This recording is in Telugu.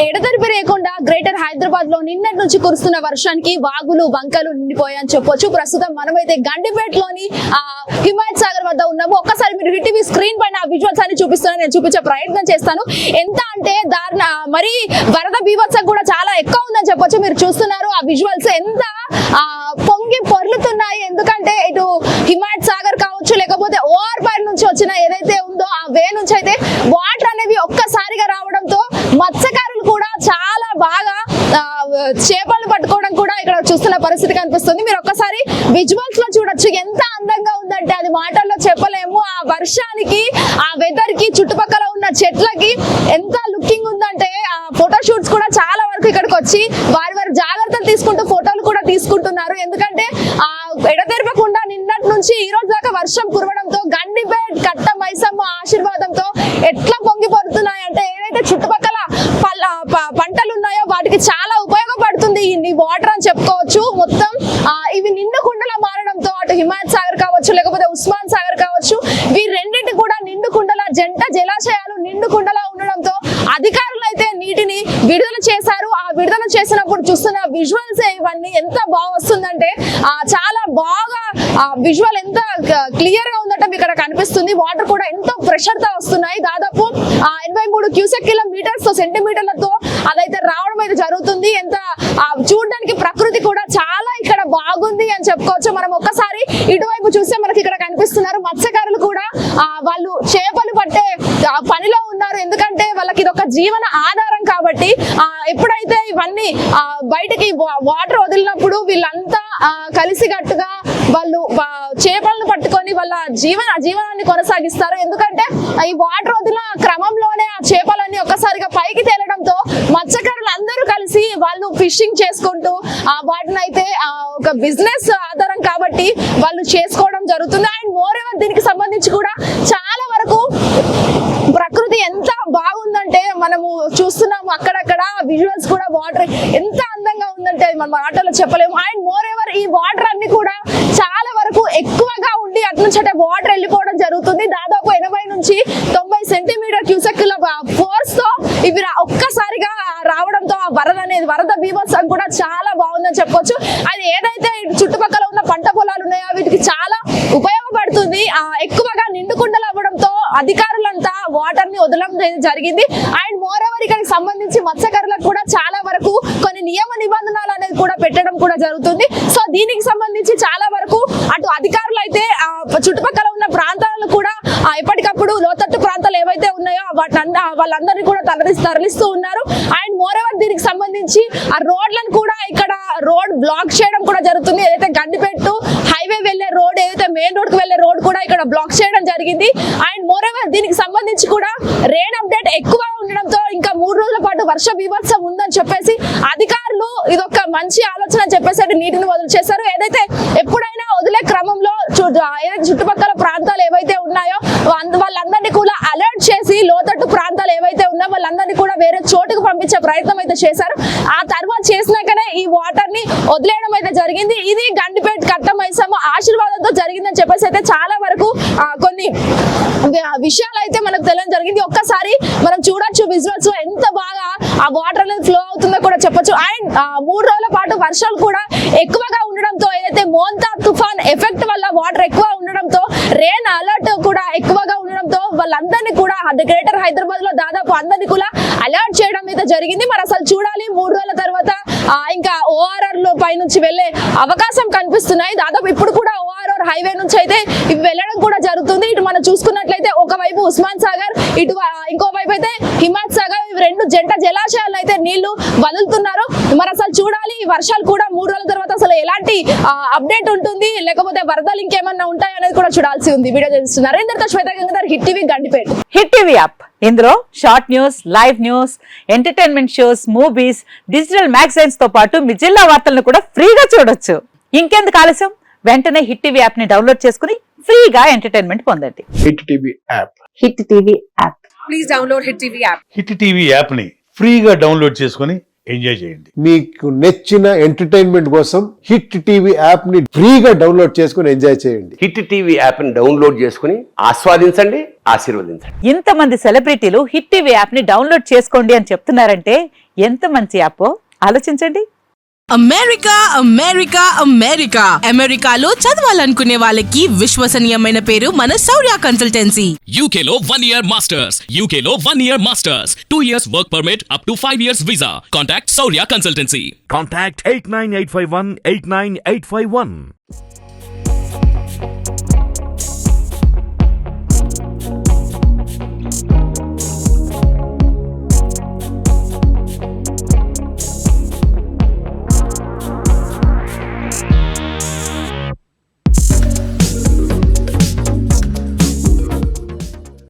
ఎడతెరిపి లేకుండా గ్రేటర్ హైదరాబాద్ లో నిన్నటి నుంచి కురుస్తున్న వర్షానికి వాగులు వంకలు నిండిపోయాయని చెప్పొచ్చు. ప్రస్తుతం మనమైతే గండిపేటలోని హిమాయత్ సాగర్ వద్ద ఉన్నాము. ఒక్కసారి మీరు హిటీవీ స్క్రీన్ పైన ఆ విజువల్స్ అన్ని చూపిస్తాను, నేను చూపించే ప్రయత్నం చేస్తాను. ఎంత అంటే దారుణ, మరి వరద బీభత్సం కూడా చాలా ఎక్కువ ఉందని చెప్పొచ్చు. మీరు చూస్తున్నారు ఆ విజువల్స్ ఎంత పొంగి పొర్లుతున్నాయి. ఎందుకంటే ఇటు హిమాయత్ సాగర్ కావచ్చు, లేకపోతే ఓఆర్ పై నుంచి వచ్చిన ఏదైతే ఉందో ఆ వే నుంచి అయితే వాటర్ అనేవి ఒక్కసారిగా రావడంతో మత్స్యకారులు కూడా చాలా బాగా చేపలు పట్టుకోవడం కూడా ఇక్కడ చూస్తున్న పరిస్థితి కనిపిస్తుంది. మీరు ఒక్కసారి విజువల్స్ లో చూడొచ్చు, ఎంత అందంగా ఉందంటే అది మాటల్లో చెప్పలేము. ఆ వర్షానికి, ఆ వెదర్ కి, చుట్టుపక్కల ఉన్న చెట్లకి ఎంత లుకింగ్ ఉందంటే ఆ ఫోటో షూట్స్ కూడా చాలా వరకు ఇక్కడికి వచ్చి వారి జాగ్రత్తలు తీసుకుంటూ ఫోటోలు కూడా తీసుకుంటున్నారు. ఎందుకంటే ఆ ఎడతెరపకుండా నిన్నటి నుంచి ఈ రోజు దాకా వర్షం కురవడంతో గండిపేట్ కట్ట మైసమ్మ ఆశీర్వాదంతో ఎట్లా పొంగి పడుతున్నాయి అంటే, ఏదైతే చుట్టుపక్కల పంటలు ఉన్నాయో వాటికి చాలా ఉపయోగపడుతుంది ఈ వాటర్ అని చెప్పుకోవచ్చు. మొత్తం ఇవి నిండు కుండలా మారడంతో అటు హిమాయత్ సాగర్ కావచ్చు, లేకపోతే ఉస్మాన్ సాగర్ కావచ్చు, వీరి రెండింటి కూడా నిండు కుండల జంట జలాశయాలు నిండు కుండలా ఉండడంతో అధికారులు అయితే నీటిని విడుదల చేశారు. ఆ విడుదల చేసినప్పుడు చూస్తున్న విజువల్స్ ఇవన్నీ ఎంత బాగా వస్తుందంటే చాలా బాగా విజువల్ ఎంత క్లియర్ గా ఉందంటే ఇక్కడ కనిపిస్తుంది. వాటర్ కూడా ఎంతో ప్రెషర్ తో వస్తున్నాయి. దాదాపు 83 క్యూసెక్ కిలోమీటర్స్ సెంటీమీటర్లతో అదైతే రావడం అయితే జరుగుతుంది. ఎంత చూడడానికి ప్రకృతి కూడా చాలా ఇక్కడ బాగుంది అని చెప్పుకోవచ్చు. మనం ఒక్కసారి ఇటువైపు చూస్తే మనకి ఇక్కడ కనిపిస్తున్నారు మత్స్యకారులు కూడా వాళ్ళు చేపలు పట్టే పనిలో ఉన్నారు. ఎందుకంటే వాళ్ళకి ఇది ఒక జీవన ఆధారం కాబట్టి ఎప్పుడైతే ఇవన్నీ బయటకి వాటర్ వదిలినప్పుడు వీళ్ళంతా కలిసికట్టుగా వాళ్ళు చేపలను పట్టుకొని వాళ్ళ జీవనాన్ని కొనసాగిస్తారు. ఎందుకంటే ఈ వాటర్ వదిలిన క్రమంలోనే ఆ చేపలన్నీ ఒక్కసారిగా పైకి తేలడంతో మత్స్యకారులు అందరూ కలిసి వాళ్ళు ఫిషింగ్ చేసుకుంటూ వాటిని అయితే ఒక బిజినెస్ ఆధారం కాబట్టి వాళ్ళు చేసుకోవడం జరుగుతుంది. అండ్ మోర్ ఎవర్ దీనికి సంబంధించి కూడా చాలా వరకు ప్రకృతి ఎంత బాగుందంటే మనము చూస్తున్నాము అక్కడక్కడ విజువల్స్ కూడా వాటర్ ఎంత అందంగా ఉందంటే మనం మాటలో చెప్పలేము. అండ్ మోర్ ఎవర్ ఈ వాటర్ అన్ని కూడా చాలా వరకు ఎక్కువగా ఉండి అటు నుంచి అంటే వాటర్ వెళ్ళిపోవడం జరుగుతుంది. దాదాపు 80 నుంచి 90 సెంటీమీటర్ క్యూసెక్ల ఫోర్స్ తో ఇవి ఒక్కసారిగా రావడంతో ఆ వరద బీభత్సం కూడా చాలా బాగుందని చెప్పొచ్చు. అది ఏదైతే చుట్టుపక్కల ఉన్న పంట పొలాలు ఉన్నాయో వీటికి చాలా ఉపయోగపడుతుంది. ఎక్కువగా నిండుకుండలు అవ్వడంతో అధికారులంతా వాటర్ ని వదలడం జరిగింది. అండ్ మోర్ ఎవర్ ఇక్కడికి సంబంధించి మత్స్యకారులకు కూడా చాలా వరకు కొన్ని నియమ నిబంధనలు అనేది కూడా పెట్టడం కూడా జరుగుతుంది. సో దీనికి సంబంధించి చాలా వరకు అటు అధికారులు అయితే చుట్టుపక్కల ఉన్న ప్రాంతాలను కూడా ఎప్పటికప్పుడు లోతట్టు ప్రాంతాలు ఏవైతే ఉన్నాయో వాళ్ళందరినీ కూడా తరలిస్తూ ఉన్నారు. అండ్ మోర్ ఎవర్ దీనికి సంబంధించి ఆ రోడ్లను కూడా ఇక్కడ రోడ్ బ్లాక్ చేయడం కూడా జరుగుతుంది. ఏదైతే గండిపేట హైవే వెళ్లే రోడ్, ఏదైతే మెయిన్ రోడ్ కు వెళ్లే రోడ్ కూడా ఇక్కడ బ్లాక్ చేయడం జరిగింది. అండ్ మోర్ ఎవర్ దీనికి సంబంధించి కూడా రెయిన్ అప్డేట్ ఎక్కువ ఉండడంతో ఇంకా 3 రోజుల పాటు వర్ష బీభత్సం ఉందని చెప్పేసి అధికారులు ఇదొక మంచి ఆలోచన చెప్పేసి నీటిని వదిలి చేశారు. ఏదైతే ఎప్పుడైనా వదిలే క్రమంలో చుట్టుపక్కల ప్రాంతాలు ఏవైతే ఉన్నాయో వాళ్ళందరినీ కూడా అలర్ట్ చేసి లోతట్టు ప్రాంతాలు ఏవైతే ఉన్నాయో వాళ్ళందరినీ కూడా వేరే చోటుకు పంపించే ప్రయత్నం అయితే చేశారు. ఆ తర్వాత చేసినాకనే ఈ వాటర్ ని వదిలేయడం అయితే జరిగింది. ఇది గండిపేట కట్ట మైసమ్మ ఆశీర్వాదంతో జరిగిందని చెప్పేసి అయితే చాలా వరకు కొన్ని విషయాలు అయితే మనకు తెలియడం జరిగింది. ఒక్కసారి మనం చూడొచ్చు విజువల్స్ లో ఎంత బాగా ఆ వాటర్ అనేది ఫ్లో అవుతుందో కూడా చెప్పొచ్చు. అండ్ 3 రోజుల పాటు వర్షాలు కూడా ఎక్కువగా ఉండడంతో, ఏదైతే మోంతా తుఫాన్ ఎఫెక్ట్ వల్ల వాటర్ ఎక్కువ ఉండడంతో, రెయిన్ అలర్ట్ కూడా ఎక్కువగా ఉండడంతో వాళ్ళందరినీ కూడా గ్రేటర్ హైదరాబాద్ లో దాదాపు అందరినీ కూడా అలర్ట్ చేయడం అయితే జరిగింది. మరి అసలు చూడాలి 3 రోజుల తర్వాత ఇంకా ఓఆర్ఆర్ లో పై నుంచి వెళ్లే అవకాశం కనిపిస్తున్నాయి. దాదాపు ఇప్పుడు కూడా ఓఆర్ఆర్ హైవే నుంచి అయితే ఇవి వెళ్ళడం కూడా జరుగుతుంది. ఇటు మనం చూసుకున్నట్లయితే ఒకవైపు ఉస్మాన్ సాగర్, ఇటు ఇంకోవైపు అయితే హిమాయత్ సాగర్, ఇవి 2 జంట జలాశయాలు అయితే నీళ్లు వదులుతున్నారు. మరి అసలు చూడాలి ఈ వర్షాలు కూడా 3 రోజుల తర్వాత అసలు ఎలాంటి అప్డేట్ ఉంటుంది, లేకపోతే వరదలు ఇంకేమన్నా ఉంటాయి అనేది కూడా చూడాల్సి ఉంది. వీడియో చేస్తున్నారు ఇందరితో Shweta Gangadhar, hit TV Gandipet. Hit TV app, ఇందులో short news, live news, entertainment shows, movies, digital magazines తో పాటు మీ జిల్లా వార్తలను కూడా ఫ్రీగా చూడొచ్చు. ఇంకెందుకు ఆలస్యం, వెంటనే హిట్ టీవీ యాప్ ని డౌన్లోడ్ చేసుకుని ఫ్రీగా ఎంటర్టైన్మెంట్ పొందండి. Hit TV app. Hit TV app. Please download hit TV app. Hit TV app ని ఫ్రీగా డౌన్లోడ్ చేసుకుని ఎంజాయ్ చేయండి. మీకు నచ్చిన ఎంటర్టైన్మెంట్ కోసం హిట్ టీవీ యాప్ ని ఫ్రీగా డౌన్లోడ్ చేసుకుని ఎంజాయ్ చేయండి. హిట్ టీవీ యాప్ ని డౌన్లోడ్ చేసుకుని ఆస్వాదించండి, ఆశీర్వదించండి. ఇంతమంది సెలబ్రిటీలు హిట్ టీవీ యాప్ ని డౌన్లోడ్ చేసుకోండి అని చెప్తున్నారంటే ఎంత మంచి యాప్ ఆలోచించండి. అమెరికా అమెరికా అమెరికా అమెరికాలో చదవాలనుకునే వాళ్ళకి విశ్వసనీయమైన పేరు మన శౌర్య consultancy. UK Law 1 Year Masters. UK Law 1 Year Masters. 2 years work permit up to 5 years visa. Contact Saurya Consultancy. Contact 89851 89851.